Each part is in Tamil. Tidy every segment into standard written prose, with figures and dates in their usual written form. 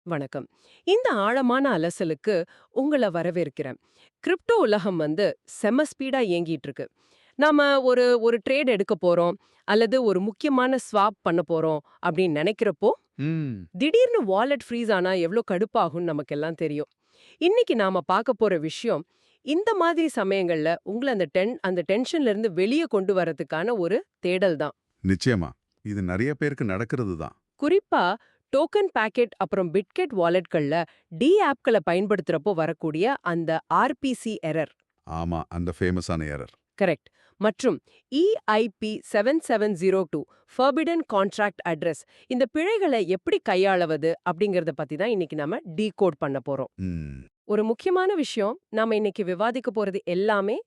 வணக்கம். இந்த ஆழமான அலசலுக்கு உங்கள வரவேற்கிறேன். கிரிப்டோ உலகம் செம ஸ்பீடா இயங்கிட்டு இருக்கு. நாம ஒரு ஒரு ட்ரேட் எடுக்க போறோம், அல்லது ஒரு முக்கியமான ஸ்வாப் பண்ண போறோம் அப்படின்னு நினைக்கிறப்போ, ம். திடீர்னு வாலெட் ஃப்ரீஸ் ஆனா எவ்ளோ கடுப்பாகும்னு நமக்கெல்லாம் தெரியும். இன்னைக்கு நாம பார்க்க போற விஷயம், இந்த மாதிரி சமயங்கள்ல உங்கள அந்த டென்ஷன்ல இருந்து வெளிய கொண்டு வரதுக்கான ஒரு தேடல் தான். நிச்சயமா. இது நெறைய பேருக்கு நடக்கிறது தான். குறிப்பா டோக்கன் பாக்கெட் அப்புறம் பிட்கெட் வாலெட்கள்ல ஆப்களை பயன்படுத்துறப்போ வரக்கூடிய அந்த ஆர்பிசி எரர். ஆமா, அந்த ஃபேமஸான எரர். கரெக்ட். மற்றும் EIP 7702 ஃபர்பிடன் கான்ட்ராக்ட் அட்ரஸ், இந்த பிழைகளை எப்படி கையாளவது அப்படிங்கறத பத்தி தான் இன்னைக்கு நாம டீகோட் பண்ண போறோம். ம். ஒரு முக்கியமான விஷயம், நாம இன்னைக்கு விவாதிக்க போறது எல்லாமே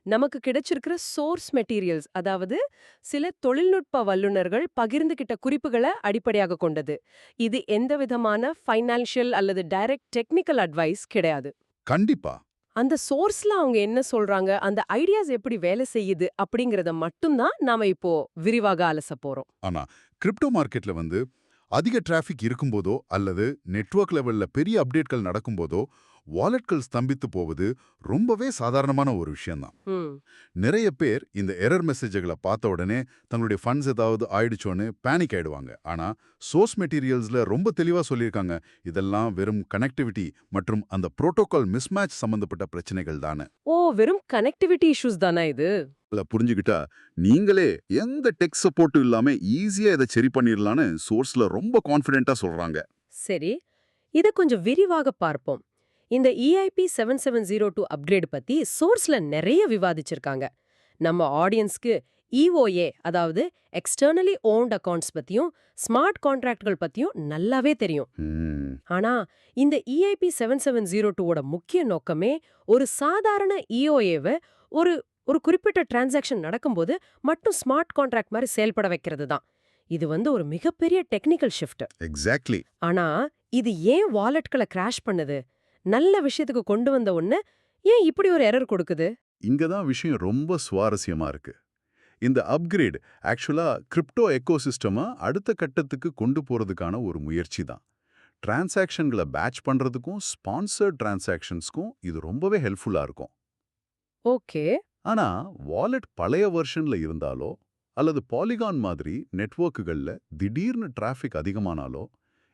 நமக்கு கிடைச்சிருக்கிற சோர்ஸ் மெட்டீரியல்ஸ், அதாவது சில தொழில்நுட்ப வல்லுநர்கள் பகிர்ந்துகிட்ட குறிப்புகளை அடிப்படையாக கொண்டது. இது எந்த விதமான ஃபைனான்ஷியல் அல்லது டைரக்ட் டெக்னிக்கல் அட்வைஸ் கிடையாது. கண்டிப்பா. அந்த சோர்ஸ்ல அவங்க என்ன சொல்றாங்க, அந்த ஐடியாஸ் எப்படி வேலை செய்யுது அப்படிங்கறத மட்டும் தான் நாம இப்போ விரிவாக அலச போறோம். ஆனா, கிரிப்டோ மார்க்கெட்ல அதிக டிராஃபிக் இருக்கும்போதோ, அல்லது நெட்வொர்க் லெவல்ல பெரிய அப்டேட்கள் நடக்கும்போதோ, வாலெட்கள் ஸ்தம்பித்து போவது ரொம்பவே சாதாரணமான ஒரு விஷயம் தான். ம். நிறைய பேர் இந்த எரர் மெசேஜ்களை பார்த்த உடனே தங்களுடைய ஃபண்ட்ஸ் ஏதாவது ஆயிடுச்சோன்னு பேனிக் ஆயிடுவாங்க. ஆனா, சோர்ஸ் மெட்டீரியல்ஸ்ல ரொம்ப தெளிவா சொல்லியிருக்காங்க. இதெல்லாம் வெறும் கனெக்டிவிட்டி மற்றும் அந்த புரோட்டோகால் மிஸ்மேட்ச் சம்பந்தப்பட்ட பிரச்சனைகள் தானே. ஓ, வெறும் கனெக்டிவிட்டி இஷ்யூஸ் தானா இது? புரிஞ்சுக்கிட்டா நீங்களே எந்த டெக் சப்போர்ட்டும் இல்லாம ஈஸியா இதை சரி பண்ணிடலான்னு சோர்ஸ்ல ரொம்ப கான்ஃபிடென்ட்டா சொல்றாங்க. சரி, இத கொஞ்சம் விரிவாக பார்ப்போம். இந்த EIP 7702 அப்கிரேட் பத்தி சோர்ஸ்ல நிறைய விவாதிச்சிருக்காங்க. நம்ம ஆடியன்ஸ்க்கு EOA, அதாவது எக்ஸ்டர்னலி ஓன்ட் அக்கவுண்ட்ஸ் பத்தியும் ஸ்மார்ட் கான்ட்ராக்ட்கள் பத்தியும் நல்லாவே தெரியும். ம். ஆனா இந்த EIP 7702ஓட முக்கிய நோக்கமே ஒரு சாதாரண EOA-வை ஒரு ஒரு குறிப்பிட்ட டிரான்சாக்ஷன் நடக்கும்போது மட்டும் ஸ்மார்ட் கான்ட்ராக்ட் மாதிரி செயல்பட வைக்கிறது தான். இது ஒரு மிகப்பெரிய டெக்னிக்கல் ஷிஃப்ட். எக்ஸாக்ட்லி. ஆனா இது ஏன் வாலெட்களை கிராஷ் பண்ணுது? நல்ல விஷயத்துக்கு கொண்டு வந்த ஒண்ணு ஏன் இப்படி ஒரு எரர் கொடுக்குது? இங்க தான் விஷயம் ரொம்ப சுவாரஸ்யமா இருக்கு. இந்த அப்கிரேட் ஆக்சுவலா கிரிப்டோ எக்கோசிஸ்டமை அடுத்த கட்டத்துக்கு கொண்டு போறதுக்கான ஒரு முயற்சி தான். டிரான்சாக்ஷன்களை பேட்ச் பண்றதுக்கும் ஸ்பான்சர்ட் டிரான்சாக்ஷன்ஸ்க்கும் இது ரொம்பவே ஹெல்ப்ஃபுல்லா இருக்கும். ஓகே. ஆனா வாலெட் பழைய வெர்ஷன்ல இருந்தாலோ அல்லது பாலிகான் மாதிரி நெட்வொர்க்குகள்ல திடீர்னு டிராஃபிக் அதிகமானாலோ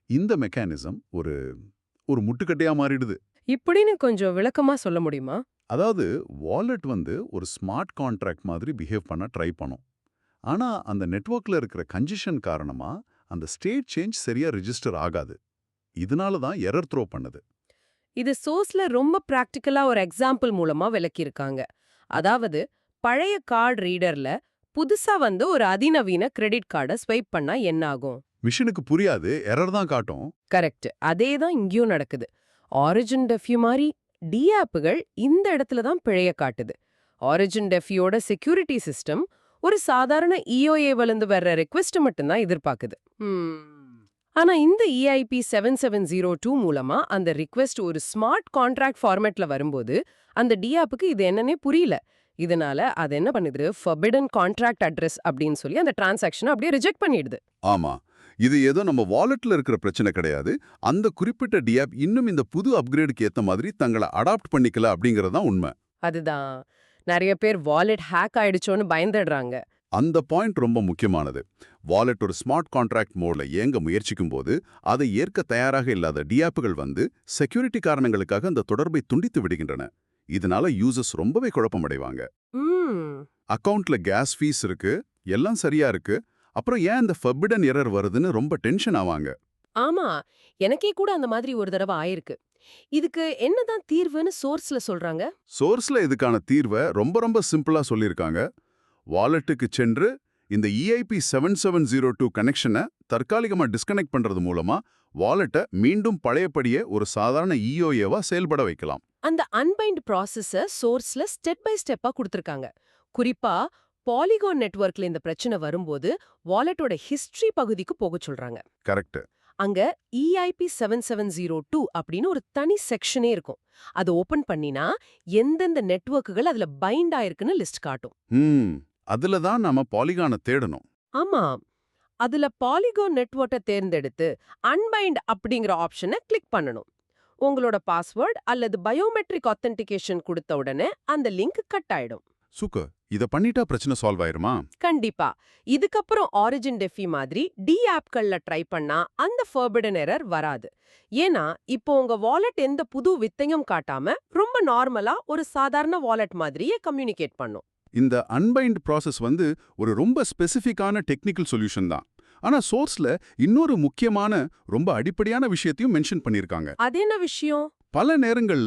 இந்த மெக்கானிசம் ஒரு ஒரு முட்டுக்கட்டையா மாறிடுது. இப்படின்னு கொஞ்சம் விளக்கமா சொல்ல முடியுமா? அதாவது வாலெட் ஒரு ஸ்மார்ட் கான்ட்ராக்ட் மாதிரி பிஹேவ் பண்ண ட்ரை பண்ணும். ஆனா அந்த நெட்வொர்க்ல இருக்கிற கன்ஜெஷன் காரணமா அந்த ஸ்டேட் சேஞ்ச் சரியா ரிஜிஸ்டர் ஆகாது. இதனால தான் எரர் த்ரோ பண்ணுது. இது சோர்ஸ்ல ரொம்ப பிராக்டிக்கலா ஒரு எக்ஸாம்பிள் மூலமா விளக்கியிருக்காங்க. அதாவது பழைய கார்டு ரீடர்ல புதுசா ஒரு அதிநவீன கிரெடிட் கார்டை ஸ்வைப் பண்ணா என்ன ஆகும்? மிஷினுக்கு புரியாது, எரர் தான் காட்டும். கரெக்ட். அதே தான் இங்கேயும் நடக்குது. ஆரிஜின் டெஃப்யூ மாதிரி ஆப்புகள் இந்த இடத்துல தான் பிழைய காட்டுது. ஆரிஜின் டெஃப்யூயோட செக்யூரிட்டி சிஸ்டம் ஒரு சாதாரண EOA வளர்ந்து வர்ற ரெக்வெஸ்ட் மட்டும்தான் எதிர்பார்க்குது. ஆனா இந்த EIP 7702 மூலமா அந்த ரிக்வெஸ்ட் ஒரு ஸ்மார்ட் கான்ட்ராக்ட் ஃபார்மேட்ல வரும்போது அந்த ஆப்புக்கு இது என்னன்னே புரியல. இதனால அது என்ன பண்ணுது, ஃபர்பிடன் கான்ட்ராக்ட் அட்ரஸ் அப்படின்னு சொல்லி அந்த டிரான்சாக்ஷனை அப்படியே ரிஜெக்ட் பண்ணிடுது. ஆமா. இது ஏதோ நம்ம வாலெட்ல இருக்கிற பிரச்சனை கிடையாது. அந்த குறிப்பிட்ட டிஆப் இன்னும் இந்த புது அப்கிரேடுக்கு ஏத்த மாதிரி தங்கள அடாப்ட் பண்ணிக்கல அப்படிங்கிறது தான் உண்மை. அதுதான் நிறைய பேர் வாலெட் ஹேக் ஆயிடுச்சோன்னு பயந்துடுறாங்க. அந்த பாயிண்ட் ரொம்ப முக்கியமானது. வாலெட் ஒரு ஸ்மார்ட் கான்ட்ராக்ட் மோட்ல இயங்க முயற்சிக்கும் போது அதை ஏற்க தயாராக இல்லாத டிஆப்புகள் செக்யூரிட்டி காரணங்களுக்காக அந்த தொடர்பை துண்டித்து விடுகின்றன. இதனால யூசர்ஸ் ரொம்பவே குழப்பமடைவாங்க. ம். அக்கவுண்ட்ல கேஸ் ஃபீஸ் இருக்கு, எல்லாம் சரியா இருக்கு, அப்புறம் ஏன் இந்த ஃபர்பிடன் எரர் வருதுன்னு ரொம்ப டென்ஷன் ஆவாங்க. ஆமா, எனக்கே கூட அந்த மாதிரி ஒரு தடவை ஆயிருக்கு. இதுக்கு என்னதான் தீர்வுன்னு சோர்ஸ்ல சொல்றாங்க? சோர்ஸ்ல இதுக்கான தீர்வை ரொம்ப ரொம்ப சிம்பிளா சொல்லியிருக்காங்க. வாலெட்டுக்கு சென்று இந்த EIP 7702 கனெக்ஷனை தற்காலிகமா டிஸ்கனெக்ட் பண்றது மூலமா வாலெட்டை மீண்டும் பழையபடியே ஒரு சாதாரண EOA-வா செயல்பட வைக்கலாம். அந்த அன்பைண்ட் ப்ராசஸ சோர்ஸ்ல ஸ்டெப் பை ஸ்டெப்பா கொடுத்திருக்காங்க. குறிப்பா பாலிகான் நெட்வொர்க்ல இந்த பிரச்சனை வரும்போது வாலெட்டோட ஹிஸ்டரி பகுதிக்கு போக சொல்றாங்க. கரெக்ட். அங்க EIP 7702 அப்படின்னு ஒரு தனி செக்ஷனே இருக்கும். அதை ஓபன் பண்ணினா எந்தெந்த நெட்வொர்க்குகள் அதுல பைண்ட் ஆயிருக்குன்னு லிஸ்ட் காட்டும். அதுல தான் நாம பாலிகானை தேடணும். ஆமா, அதுல பாலிகோன் நெட்வொர்க்கை தேர்ந்தெடுத்து அன்பைண்ட் அப்படிங்கிற ஆப்ஷனை கிளிக் பண்ணணும். உங்களோட பாஸ்வேர்ட் அல்லது பயோமெட்ரிக் ஆத்தென்டிகேஷன் கொடுத்த உடனே அந்த லிங்க் கட் ஆயிடும். சூப்பர். இத பண்ணிட்டா பிரச்சனை சால்வ் ஆயிருமா? கண்டிப்பா. இதுக்கப்புறம் ஆரிஜின் டெஃபி மாதிரி டி ஆப்கள்ல ட்ரை பண்ணா அந்த ஃபர்பிடன் எரர் வராது. ஏன்னா இப்போ உங்க வாலெட் எந்த புது வித்தையும் காட்டாம ரொம்ப நார்மலா ஒரு சாதாரண வாலெட் மாதிரியே கம்யூனிகேட் பண்ணும். இந்த அன்பைண்ட் ப்ராசஸ் ஒரு ரொம்ப ஸ்பெசிஃபிக்கான டெக்னிக்கல் சொல்யூஷன் தான். ஆனா சோர்ஸ்ல இன்னொரு முக்கியமான ரொம்ப அடிப்படையான விஷயத்தையும் மென்ஷன் பண்ணிருக்காங்க. அது என்ன விஷயம்? பல நேரங்கள்ல